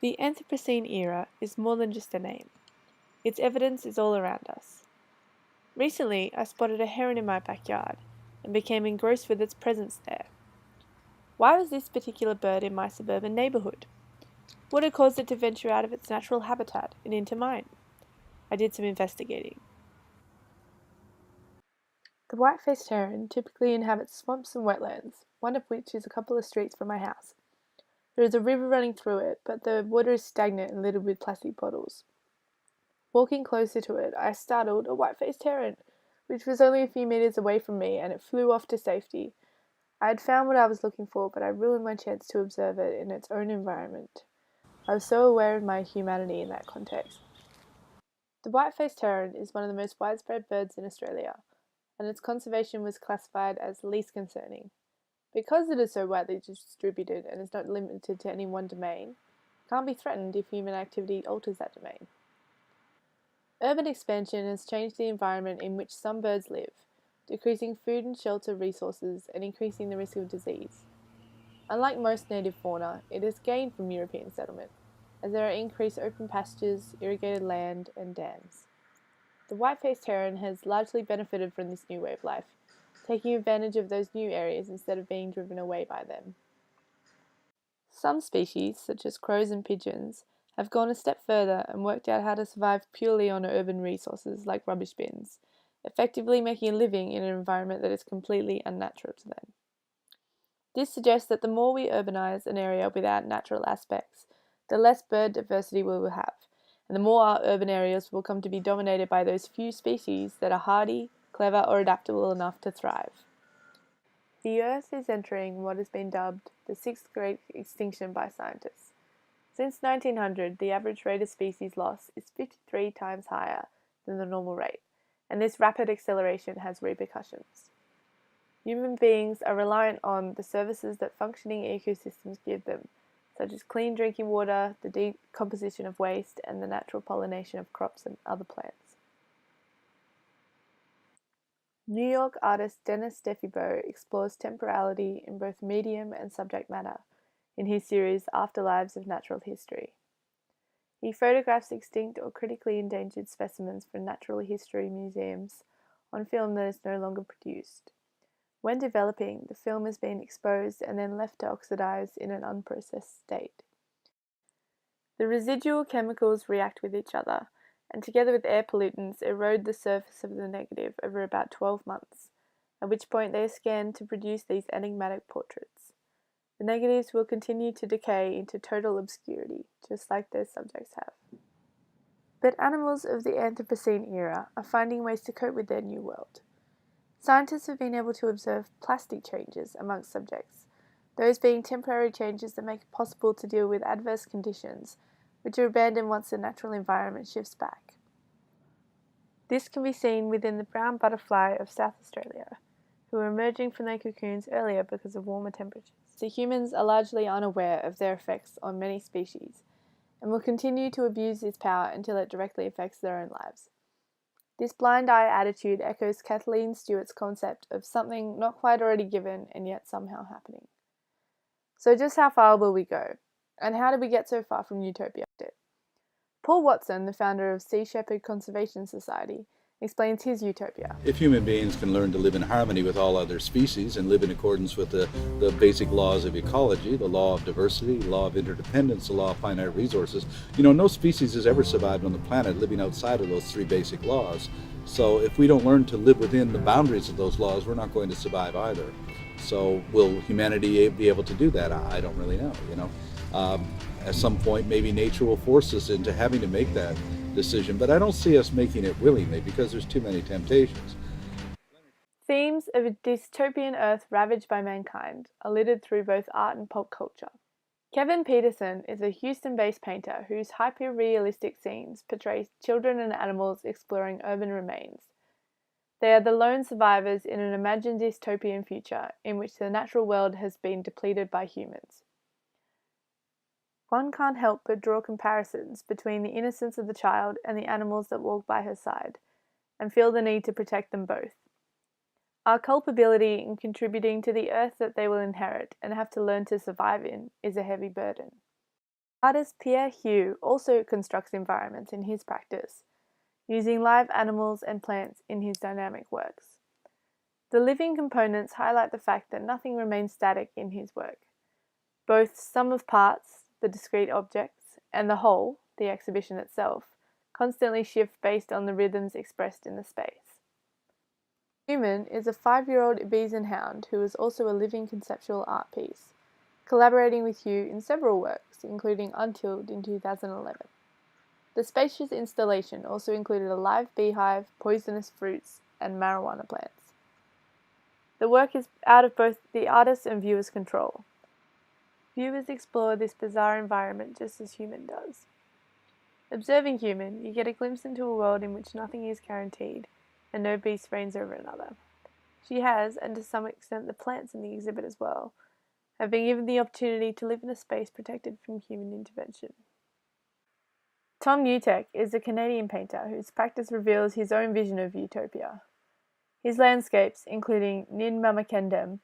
The Anthropocene era is more than just a name. Its evidence is all around us. Recently, I spotted a heron in my backyard and became engrossed with its presence there. Why was this particular bird in my suburban neighbourhood? What had caused it to venture out of its natural habitat and into mine? I did some investigating. The white-faced heron typically inhabits swamps and wetlands, one of which is a couple of streets from my house. There is a river running through it, but the water is stagnant and littered with plastic bottles. Walking closer to it, I startled a white-faced heron, which was only a few meters away from me, and it flew off to safety. I had found what I was looking for, but I ruined my chance to observe it in its own environment. I was so aware of my humanity in that context. The white-faced heron is one of the most widespread birds in Australia, and its conservation was classified as least concerning. Because it is so widely distributed and is not limited to any one domain, it can't be threatened if human activity alters that domain. Urban expansion has changed the environment in which some birds live, decreasing food and shelter resources and increasing the risk of disease. Unlike most native fauna, it has gained from European settlement, as there are increased open pastures, irrigated land, and dams. The white-faced heron has largely benefited from this new way of life, taking advantage of those new areas instead of being driven away by them. Some species, such as crows and pigeons, have gone a step further and worked out how to survive purely on urban resources like rubbish bins, effectively making a living in an environment that is completely unnatural to them. This suggests that the more we urbanize an area without natural aspects, the less bird diversity we will have, and the more our urban areas will come to be dominated by those few species that are hardy, clever, or adaptable enough to thrive. The Earth is entering what has been dubbed the sixth great extinction by scientists. Since 1900, the average rate of species loss is 53 times higher than the normal rate, and this rapid acceleration has repercussions. Human beings are reliant on the services that functioning ecosystems give them, such as clean drinking water, the decomposition of waste, and the natural pollination of crops and other plants. New York artist Dennis Defibo explores temporality in both medium and subject matter in his series Afterlives of Natural History. He photographs extinct or critically endangered specimens from natural history museums on film that is no longer produced. When developing, the film has been exposed and then left to oxidize in an unprocessed state. The residual chemicals react with each other, and together with air pollutants erode the surface of the negative over about 12 months, at which point they are scanned to produce these enigmatic portraits. The negatives will continue to decay into total obscurity, just like their subjects have. But animals of the Anthropocene era are finding ways to cope with their new world. Scientists have been able to observe plastic changes amongst subjects, those being temporary changes that make it possible to deal with adverse conditions, which are abandoned once the natural environment shifts back. This can be seen within the brown butterfly of South Australia, who are emerging from their cocoons earlier because of warmer temperatures. The humans are largely unaware of their effects on many species, and will continue to abuse this power until it directly affects their own lives. This blind eye attitude echoes Kathleen Stewart's concept of something not quite already given and yet somehow happening. So just how far will we go? And how did we get so far from utopia? Paul Watson, the founder of Sea Shepherd Conservation Society, explains his utopia. If human beings can learn to live in harmony with all other species and live in accordance with the basic laws of ecology, the law of diversity, the law of interdependence, the law of finite resources, no species has ever survived on the planet living outside of those three basic laws. So if we don't learn to live within the boundaries of those laws, we're not going to survive either. So will humanity be able to do that? I don't really know, At some point, maybe nature will force us into having to make that decision, but I don't see us making it willingly because there's too many temptations. Themes of a dystopian Earth ravaged by mankind are littered through both art and pop culture. Kevin Peterson is a Houston-based painter whose hyper-realistic scenes portray children and animals exploring urban remains. They are the lone survivors in an imagined dystopian future in which the natural world has been depleted by humans. One can't help but draw comparisons between the innocence of the child and the animals that walk by her side, and feel the need to protect them both. Our culpability in contributing to the earth that they will inherit and have to learn to survive in is a heavy burden. Artist Pierre Hue also constructs environments in his practice, using live animals and plants in his dynamic works. The living components highlight the fact that nothing remains static in his work. Both sum of parts, the discrete objects, and the whole, the exhibition itself, constantly shift based on the rhythms expressed in the space. Human is a 5-year-old Ibizan hound who is also a living conceptual art piece, collaborating with Hugh in several works, including Untilled in 2011. The spacious installation also included a live beehive, poisonous fruits, and marijuana plants. The work is out of both the artist's and viewer's control. Viewers explore this bizarre environment just as Human does. Observing Human, you get a glimpse into a world in which nothing is guaranteed, and no beast reigns over another. She has, and to some extent the plants in the exhibit as well, have been given the opportunity to live in a space protected from human intervention. Tom Newtek is a Canadian painter whose practice reveals his own vision of utopia. His landscapes, including Nin Mamakendem,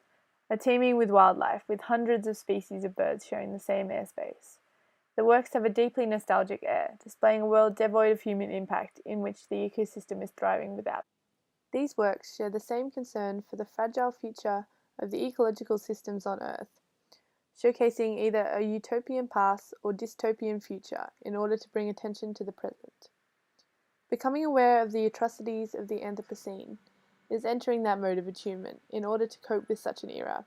are teeming with wildlife, with hundreds of species of birds sharing the same airspace. The works have a deeply nostalgic air, displaying a world devoid of human impact in which the ecosystem is thriving without. These works share the same concern for the fragile future of the ecological systems on Earth, showcasing either a utopian past or dystopian future in order to bring attention to the present. Becoming aware of the atrocities of the Anthropocene is entering that mode of attunement in order to cope with such an era,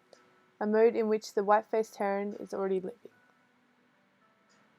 a mode in which the white-faced heron is already living.